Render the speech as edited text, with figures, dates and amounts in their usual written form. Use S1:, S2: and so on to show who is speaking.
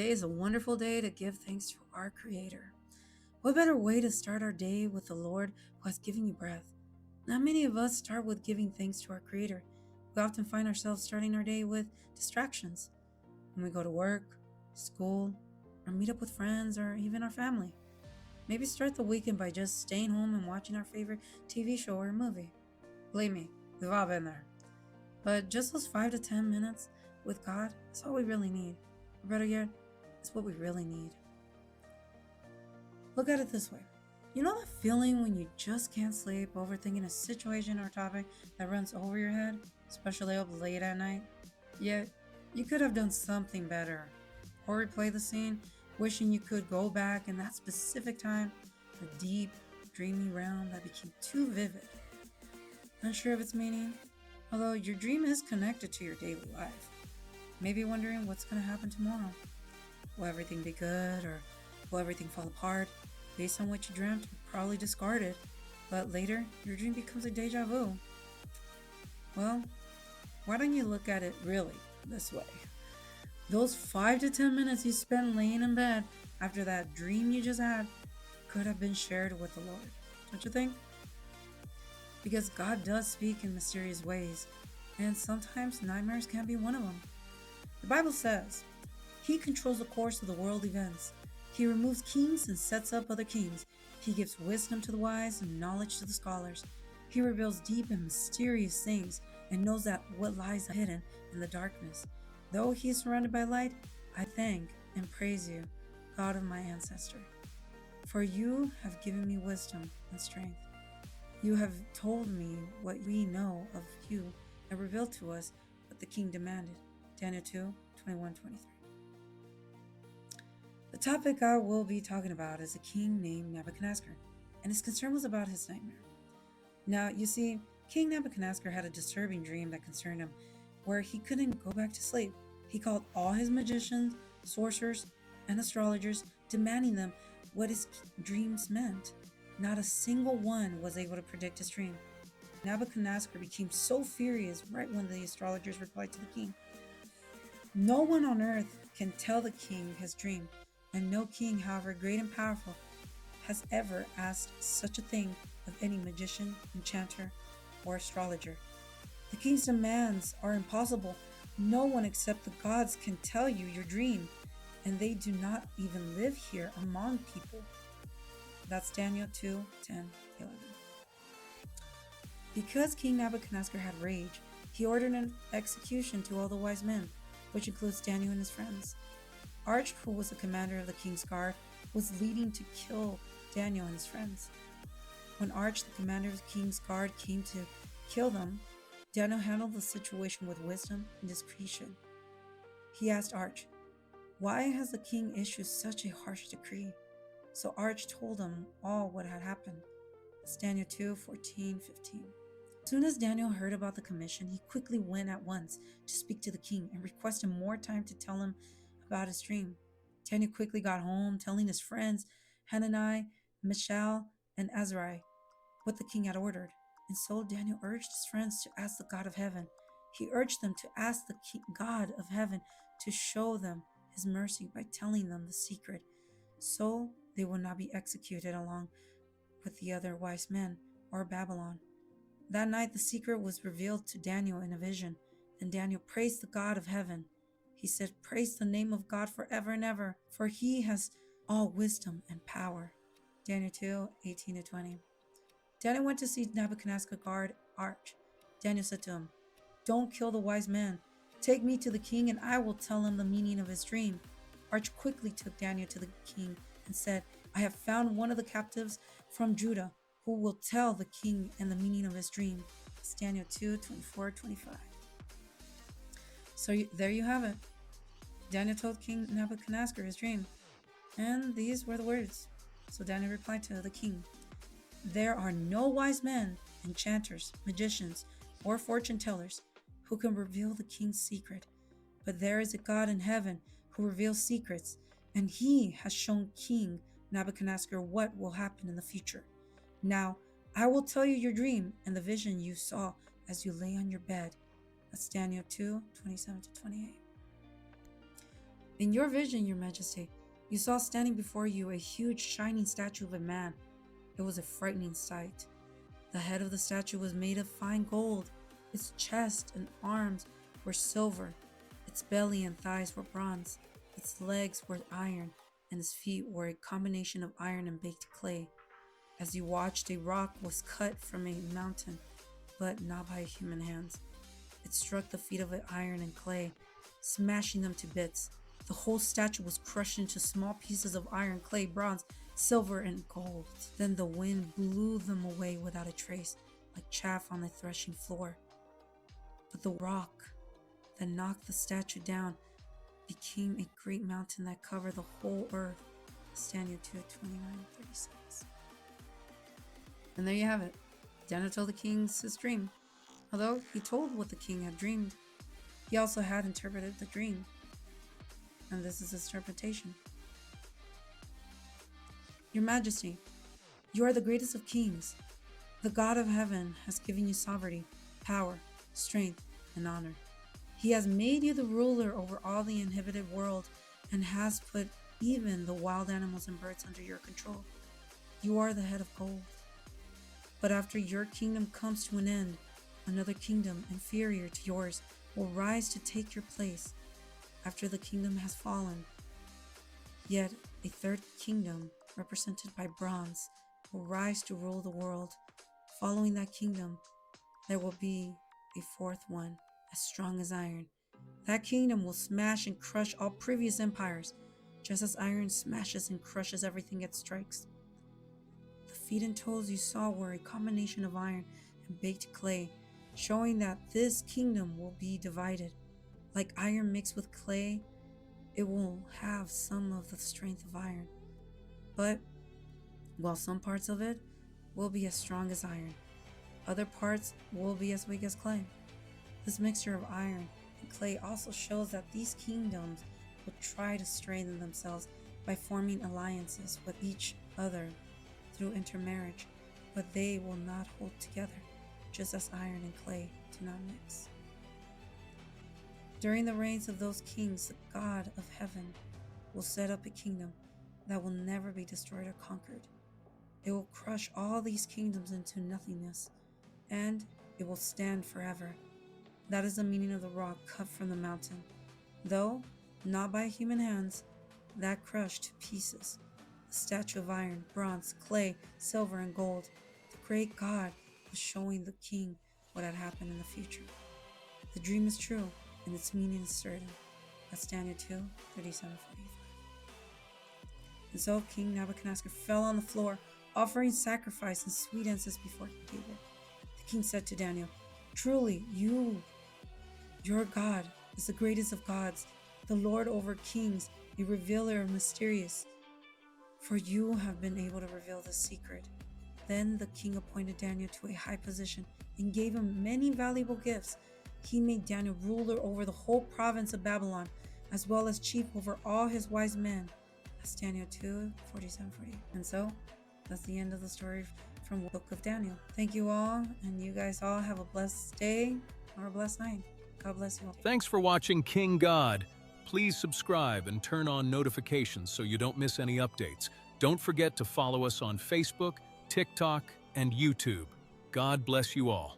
S1: Today is a wonderful day to give thanks to our Creator. What better way to start our day with the Lord who has given you breath? Not many of us start with giving thanks to our Creator. We often find ourselves starting our day with distractions when we go to work, school, or meet up with friends or even our family. Maybe start the weekend by just staying home and watching our favorite TV show or movie. Believe me, we've all been there. But just those 5 to 10 minutes with God is all we really need. Or better yet, it's what we really need. Look at it this way. You know that feeling when you just can't sleep, overthinking a situation or topic that runs over your head, especially up late at night? Yet, you could have done something better. Or replay the scene, wishing you could go back in that specific time, a deep, dreamy realm that became too vivid. Unsure of its meaning? Although your dream is connected to your daily life. Maybe wondering what's going to happen tomorrow. Will everything be good or will everything fall apart? Based on what you dreamt, you probably discarded, but later your dream becomes a deja vu. Well, why don't you look at it really this way? Those 5 to 10 minutes you spent laying in bed after that dream you just had could have been shared with the Lord, don't you think? Because God does speak in mysterious ways, and sometimes nightmares can be one of them. The Bible says, He controls the course of the world events. He removes kings and sets up other kings. He gives wisdom to the wise and knowledge to the scholars. He reveals deep and mysterious things and knows that what lies hidden in the darkness. Though he is surrounded by light, I thank and praise you, God of my ancestor. For you have given me wisdom and strength. You have told me what we know of you and revealed to us what the king demanded. Daniel 2:21-23. The topic I will be talking about is a king named Nebuchadnezzar, and his concern was about his nightmare. Now, you see, King Nebuchadnezzar had a disturbing dream that concerned him, where he couldn't go back to sleep. He called all his magicians, sorcerers, and astrologers, demanding them what his dreams meant. Not a single one was able to predict his dream. Nebuchadnezzar became so furious right when the astrologers replied to the king. No one on earth can tell the king his dream, and no king, however great and powerful, has ever asked such a thing of any magician, enchanter, or astrologer. The king's demands are impossible. No one except the gods can tell you your dream, and they do not even live here among people. That's Daniel 2:10-11. Because King Nebuchadnezzar had rage, he ordered an execution to all the wise men, which includes Daniel and his friends. Arch, who was the commander of the king's guard, was leading to kill Daniel and his friends. When Arch, the commander of the king's guard, came to kill them, Daniel handled the situation with wisdom and discretion. He asked Arch, "Why has the king issued such a harsh decree?" So Arch told him all what had happened. It's Daniel 2:14-15. As soon as Daniel heard about the commission, he quickly went at once to speak to the king and requested more time to tell him about his dream. Daniel quickly got home, telling his friends, Hanani, Mishael, and Azariah, what the king had ordered. And so Daniel urged his friends to ask the God of heaven. He urged them to ask the God of heaven to show them his mercy by telling them the secret, so they will not be executed along with the other wise men or Babylon. That night the secret was revealed to Daniel in a vision. Then Daniel praised the God of heaven. He said, "Praise the name of God forever and ever, for he has all wisdom and power." Daniel 2:18-20. Daniel went to see Nebuchadnezzar's guard Arch. Daniel said to him, "Don't kill the wise man. Take me to the king and I will tell him the meaning of his dream." Arch quickly took Daniel to the king and said, "I have found one of the captives from Judah who will tell the king and the meaning of his dream." It's Daniel 2:24-25. So there you have it. Daniel told King Nebuchadnezzar his dream, and these were the words. So Daniel replied to the king, "There are no wise men, enchanters, magicians, or fortune tellers who can reveal the king's secret, but there is a God in heaven who reveals secrets, and he has shown King Nebuchadnezzar what will happen in the future. Now, I will tell you your dream and the vision you saw as you lay on your bed." That's Daniel 2:27-28. In your vision, your majesty, you saw standing before you a huge shining statue of a man. It was a frightening sight. The head of the statue was made of fine gold. Its chest and arms were silver. Its belly and thighs were bronze. Its legs were iron, and its feet were a combination of iron and baked clay. As you watched, a rock was cut from a mountain, but not by human hands. It struck the feet of iron and clay, smashing them to bits. The whole statue was crushed into small pieces of iron, clay, bronze, silver, and gold. Then the wind blew them away without a trace, like chaff on a threshing floor. But the rock that knocked the statue down became a great mountain that covered the whole earth. Daniel 2:29-36. And there you have it. Daniel told the king his dream. Although he told what the king had dreamed, he also had interpreted the dream. And this is his interpretation. Your Majesty, you are the greatest of kings. The God of heaven has given you sovereignty, power, strength, and honor. He has made you the ruler over all the inhabited world and has put even the wild animals and birds under your control. You are the head of gold. But after your kingdom comes to an end, another kingdom inferior to yours will rise to take your place. After the kingdom has fallen, yet a third kingdom, represented by bronze, will rise to rule the world. Following that kingdom, there will be a fourth one, as strong as iron. That kingdom will smash and crush all previous empires, just as iron smashes and crushes everything it strikes. The feet and toes you saw were a combination of iron and baked clay, showing that this kingdom will be divided. Like iron mixed with clay, it will have some of the strength of iron. But while some parts of it will be as strong as iron, other parts will be as weak as clay. This mixture of iron and clay also shows that these kingdoms will try to strengthen themselves by forming alliances with each other through intermarriage, but they will not hold together, just as iron and clay do not mix. During the reigns of those kings, the God of heaven will set up a kingdom that will never be destroyed or conquered. It will crush all these kingdoms into nothingness, and it will stand forever. That is the meaning of the rock cut from the mountain. Though not by human hands, that crushed to pieces the statue of iron, bronze, clay, silver, and gold. The great God was showing the king what had happened in the future. The dream is true, and its meaning is certain. That's Daniel 2:37-45. And so King Nebuchadnezzar fell on the floor, offering sacrifice and sweet incense before King David. The king said to Daniel, "Truly, your God, is the greatest of gods, the Lord over kings, a revealer of mysterious. For you have been able to reveal the secret." Then the king appointed Daniel to a high position and gave him many valuable gifts. He made Daniel ruler over the whole province of Babylon, as well as chief over all his wise men. That's Daniel 2:47-48. And so, that's the end of the story from the book of Daniel. Thank you all, and you guys all have a blessed day or a blessed night. God bless you all.
S2: Thanks for watching King God. Please subscribe and turn on notifications so you don't miss any updates. Don't forget to follow us on Facebook, TikTok, and YouTube. God bless you all.